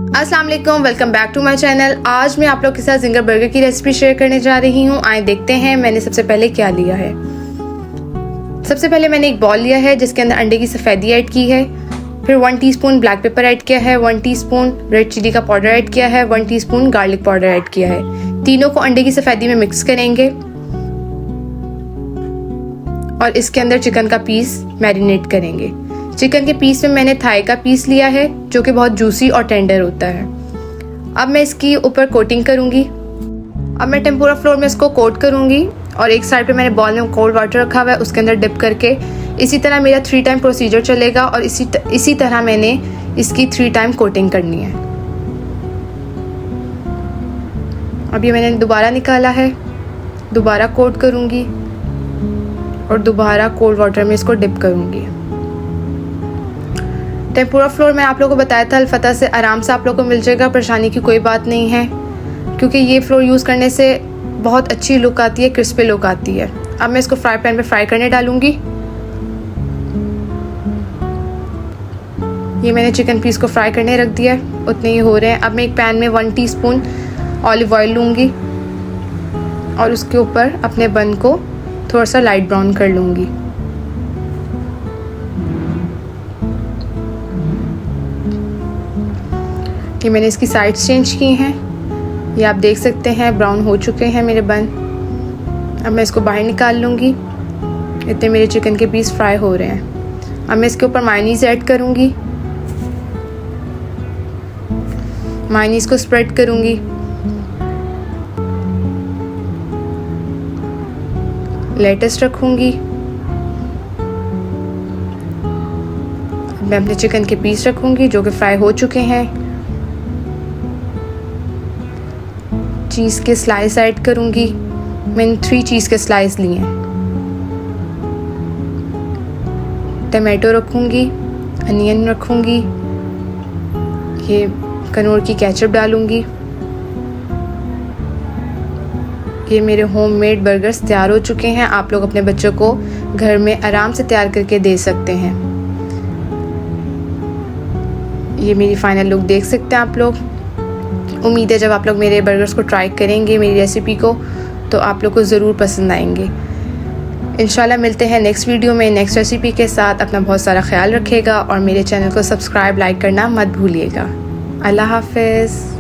अस्सलाम वालेकुम, welcome back to my channel. आज मैं आप लोग के साथ जिंगर बर्गर की रेसिपी शेयर करने जा रही हूँ। आए देखते हैं मैंने सबसे पहले क्या लिया है। सबसे पहले मैंने एक बॉल लिया है जिसके अंदर अंडे की सफ़ेदी ऐड की है, फिर 1 टीस्पून ब्लैक पेपर ऐड किया है, 1 टीस्पून रेड चिली का पाउडर ऐड किया है, 1 टीस्पून गार्लिक पाउडर ऐड किया है। तीनों को अंडे की सफ़ेदी में मिक्स करेंगे और इसके अंदर चिकन का पीस मैरिनेट करेंगे। चिकन के पीस में मैंने थाई का पीस लिया है जो कि बहुत जूसी और टेंडर होता है। अब मैं इसकी ऊपर कोटिंग करूंगी। अब मैं टेम्पुरा फ्लोर में इसको कोट करूंगी और एक साइड पे मैंने बॉल में कोल्ड वाटर रखा हुआ है, उसके अंदर डिप करके इसी तरह मेरा 3 टाइम प्रोसीजर चलेगा और इसी तरह मैंने इसकी 3 टाइम कोटिंग करनी है। अब ये मैंने दोबारा निकाला है, दोबारा कोट करूंगी और दोबारा कोल्ड वाटर में इसको डिप करूंगी। टेम्पुरा फ्लोर में आप लोगों को बताया था अलफता से आराम से आप लोगों को मिल जाएगा, परेशानी की कोई बात नहीं है क्योंकि ये फ्लोर यूज़ करने से बहुत अच्छी लुक आती है, क्रिस्पी लुक आती है। अब मैं इसको फ्राई पैन पे फ्राई करने डालूंगी। ये मैंने चिकन पीस को फ्राई करने रख दिया है, उतने ही हो रहे हैं। अब मैं एक पैन में 1 टीस्पून ऑलिव ऑयल लूँगी और उसके ऊपर अपने बन को थोड़ा सा लाइट ब्राउन कर लूँगी। ये मैंने इसकी साइड्स चेंज की हैं, ये आप देख सकते हैं ब्राउन हो चुके हैं मेरे बन। अब मैं इसको बाहर निकाल लूँगी। इतने मेरे चिकन के पीस फ्राई हो रहे हैं। अब मैं इसके ऊपर मायोनीज़ ऐड करूँगी, मायोनीज़ को स्प्रेड करूँगी। लेटस रखूँगी। मैं अपने चिकन के पीस रखूँगी जो कि फ्राई हो चुके हैं। चीज़ के स्लाइस ऐड करूँगी। मैंने 3 चीज़ के स्लाइस लिए हैं। टमाटो रखूँगी, अनियन रखूँगी, ये कनौर की केचप डालूँगी। ये मेरे होममेड बर्गर्स तैयार हो चुके हैं। आप लोग अपने बच्चों को घर में आराम से तैयार करके दे सकते हैं। ये मेरी फाइनल लुक देख सकते हैं आप लोग। उम्मीद है जब आप लोग मेरे बर्गर्स को ट्राई करेंगे, मेरी रेसिपी को, तो आप लोग को ज़रूर पसंद आएंगे। इंशाल्लाह मिलते हैं नेक्स्ट वीडियो में नेक्स्ट रेसिपी के साथ। अपना बहुत सारा ख्याल रखिएगा और मेरे चैनल को सब्सक्राइब लाइक करना मत भूलिएगा। अल्लाह हाफ़िज़।